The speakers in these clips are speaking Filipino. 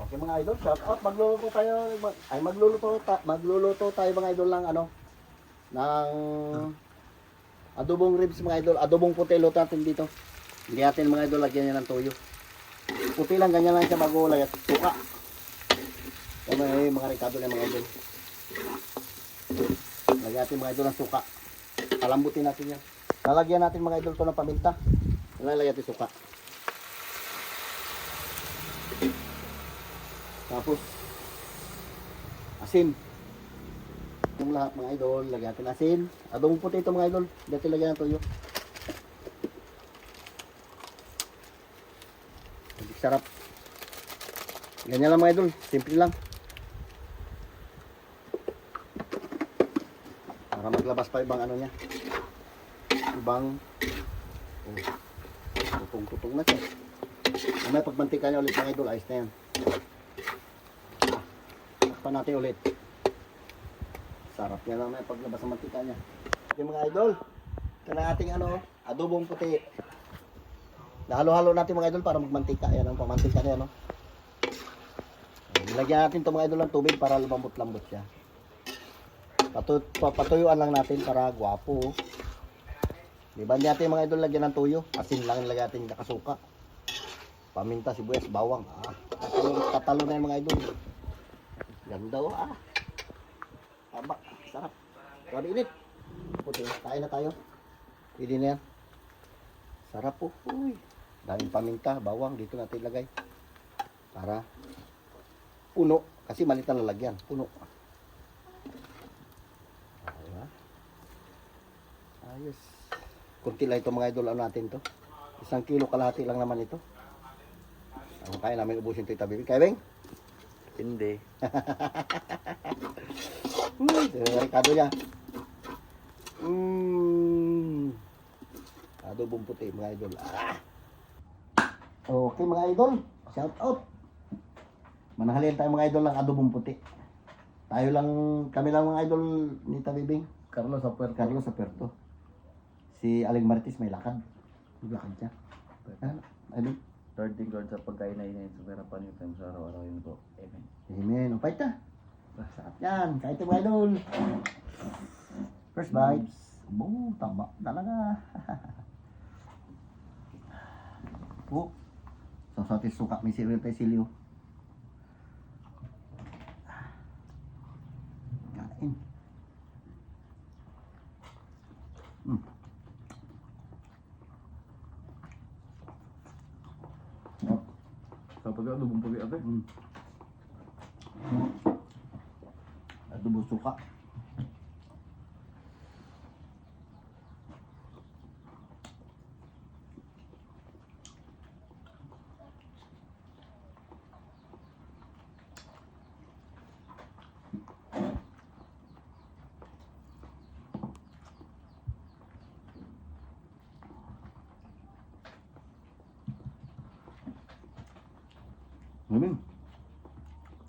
Okay mga idol, shout out. Magluluto tayo mga idol ng ano, ng adobong ribs mga idol. Adobong puti luto natin dito. Hindi natin mga idol lagyan niya ng toyo. Puti lang, ganyan lang siya magulay at suka. Yan mga rekado na mga idol. Lagyan natin mga idol ng suka. Palambutin natin yan. Lalagyan natin mga idol to ng paminta. Lalagyan natin suka. Tapos asin. Yung lahat mga idol, lagyan natin asin. Adobong puti ito mga idol. Dito lagyan ng toyo. Sarap. Ganyan lang mga idol, simple lang. Para maglabas pa ibang ano niya. Ibang tutong-tutong na siya. Mamaya pagmantika niya ulit mga idol, ayos na yan. Pa natin ulit. Sarap niya lang may paglabas ng mantika niya. Okay mga idol, ito na ating ano, adobong puti. Nahalo-halo natin mga idol para magmantika. Ayan ang pamantika niya, no? Nilagyan natin ito mga idol ng tubig para lumambot-lambot siya. Patuyuan lang natin para gwapo. Diba hindi natin mga idol lagyan ng tuyo. Asin lang nilagyan natin nakasuka. Paminta, sibuyas, bawang. Tatalo na yung mga idol. Ganda o Taba, sarap. Grabe init. Puti, kain na tayo. Pwede na yan. Sarap po. Uy. Daming paminta, bawang dito natin ilagay. Para puno. Kasi malit na lalagyan. Puno. Ayos. Kunti lang ito mga idol. Ano natin to? 1 kilo kalahati lang naman ito. Ang kaya namin ubusin ito itabi. Kaya Beng? Hindi. Rekado niya. Adobong puti mga idol. Okay mga idol. Shout out. Manahalin tayo mga idol ng adobong puti. Tayo lang, kami lang mga idol ni Tabibing. Carlos Apuerto. Carlos Apuerto. Si Aling Marites may lakad. May lakad siya. Ano? Lord, thank God sa pagkain na inayin sa perapan niyo tayo sa araw-araw yun po. Amen. Amen. O, fight na. Sarap yan. Kahit yung mga idol. First bites. Tama. Talaga. So, sa ating suka, may siril tayo silyo. Kain. Kapag adobong puti ate. Adobo suka. Ngayon.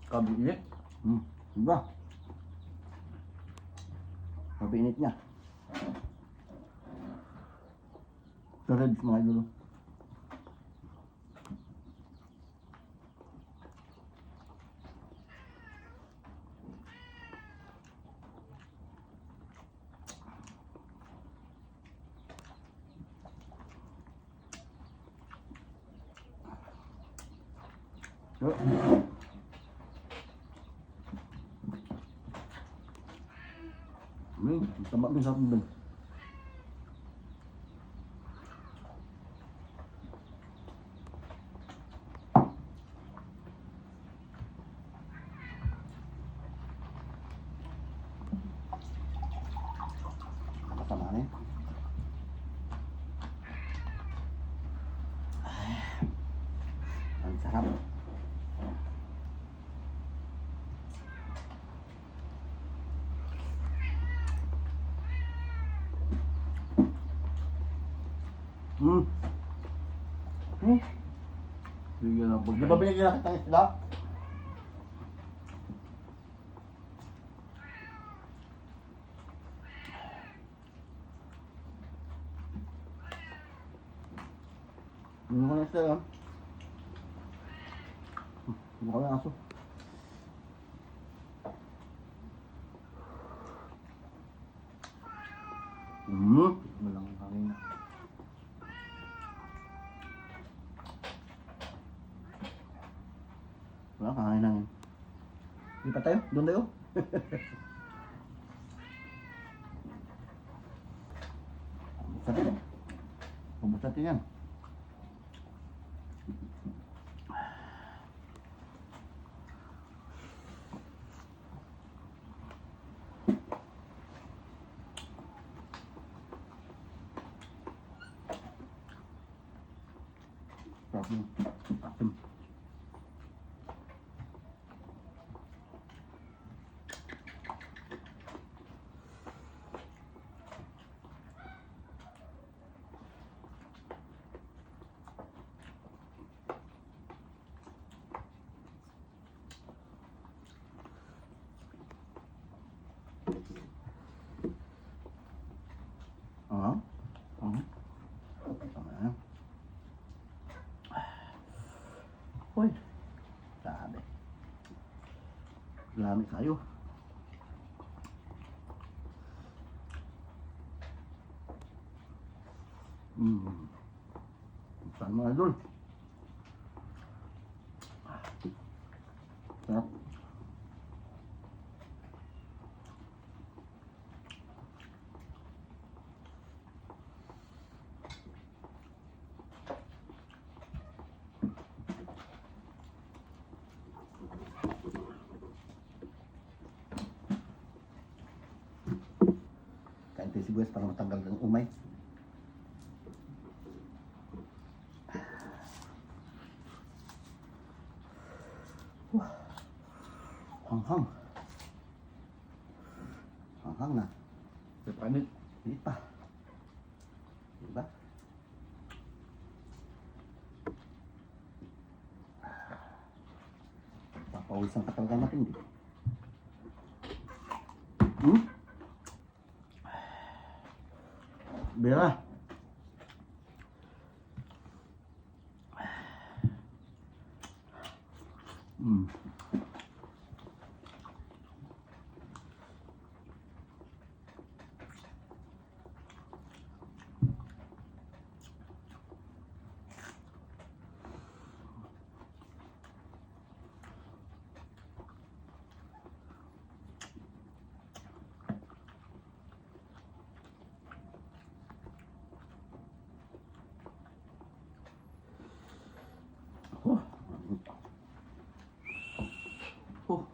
Kabinet. Diba? Mabinit niya. Ito ribs mga idol. Tama din sa atin. Masama na eh. Ang sarap. Bigyan ng Di ba binigyan na kitang isda? Ano ko na isda yun? Mukha ng aso. Walang hangin. Wala, kakain lang yun. Lipat tayo, doon tayo. Buksan natin. Buksan natin yan. Sarap yun. Asim. Tama. Uy, sabi. Lami kayo. Saan mga idol? Sarap. Kain tayo sibuyas para matanggal ng umay. Hanghang. Hanghang na. Papanit. Hindi pa. Diba? Papawisan ka talaga natin. Bira.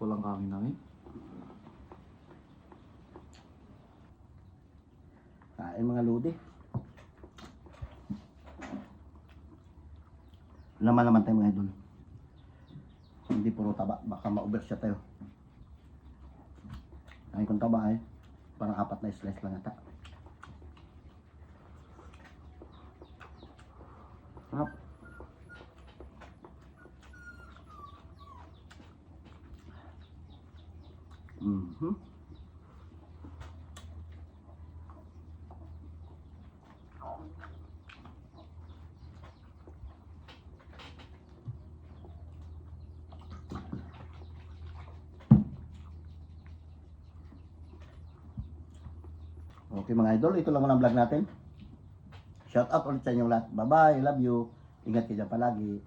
Walang hangin. Kain mga lodi. Laman naman tayo mga idol. Hindi puro taba. Baka ma-overshot tayo. Kain kong taba eh. Parang 4 na slice lang ata. Sarap. Okay mga idol, ito lang muna ang vlog natin. Shout out ulit sa inyong lahat. Bye bye, love you. Ingat kayo dyan palagi.